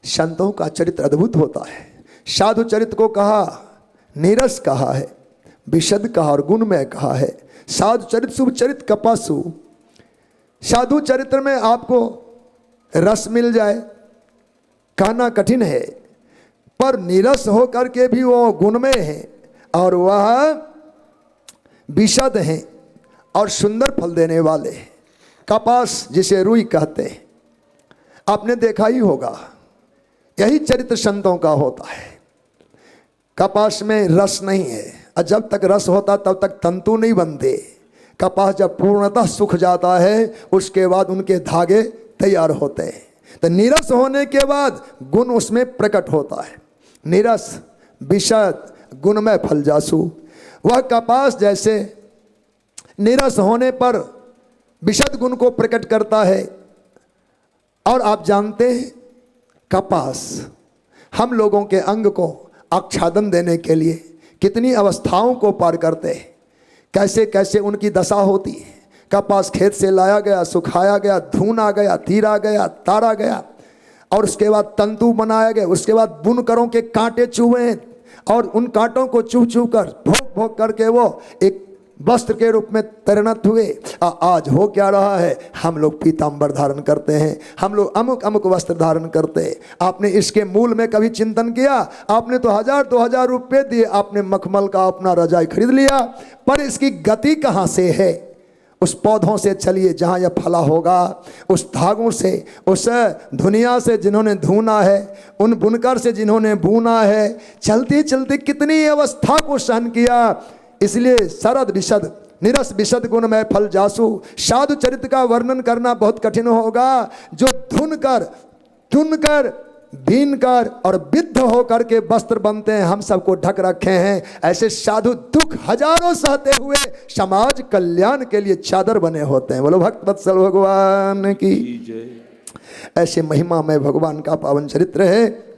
संतों का चरित्र अद्भुत होता है। साधु चरित्र को कहा नीरस कहा है, विशद कहा और गुणमय कहा है। साधु चरित्र शुभ चरित्र कपासु। साधु चरित्र में आपको रस मिल जाए कहना कठिन है, पर नीरस हो करके भी वो गुणमय है और वह विशद हैं और सुंदर फल देने वाले हैं। कपास जिसे रुई कहते हैं, आपने देखा ही होगा, यही चरित्र संतों का होता है। कपास में रस नहीं है और जब तक रस होता तब तक तंतु नहीं बनते। कपास जब पूर्णतः सूख जाता है उसके बाद उनके धागे तैयार होते हैं। तो नीरस होने के बाद गुण उसमें प्रकट होता है। नीरस विशद गुणमय फल जासु। वह कपास जैसे नीरस होने पर विशद गुण को प्रकट करता है। और आप जानते हैं कपास हम लोगों के अंग को आच्छादन देने के लिए कितनी अवस्थाओं को पार करते हैं, कैसे कैसे उनकी दशा होती है। कपास खेत से लाया गया, सुखाया गया, धुना गया, तीरा गया, तारा गया और उसके बाद तंतु बनाया गया। उसके बाद बुनकरों के कांटे चुभे और उन कांटों को चुभ चुभ कर भोग भोग करके वो एक वस्त्र के रूप में परिणत हुए। आज हो क्या रहा है, हम लोग पीताम्बर धारण करते हैं, हम लोग अमुक अमुक वस्त्र धारण करते हैं। आपने इसके मूल में कभी चिंतन किया? आपने तो 1000-2000 रुपये दिए, आपने मखमल का अपना रजाई खरीद लिया, पर इसकी गति कहाँ से है? उस पौधों से चलिए जहाँ यह फला होगा, उस धागों से, उस दुनिया से जिन्होंने धुना है, उन बुनकर से जिन्होंने बुना है, चलते चलते कितनी अवस्था को सहन किया। इसलिए शरद विशद निरस विशद गुण में फल जासु। साधु चरित्र का वर्णन करना बहुत कठिन होगा। जो धुन कर बीन कर और विद्ध होकर के वस्त्र बनते हैं, हम सबको ढक रखे हैं, ऐसे साधु दुख हजारों सहते हुए समाज कल्याण के लिए चादर बने होते हैं। बोलो भक्त वत्सल भगवान की। ऐसे महिमा में भगवान का पावन चरित्र है।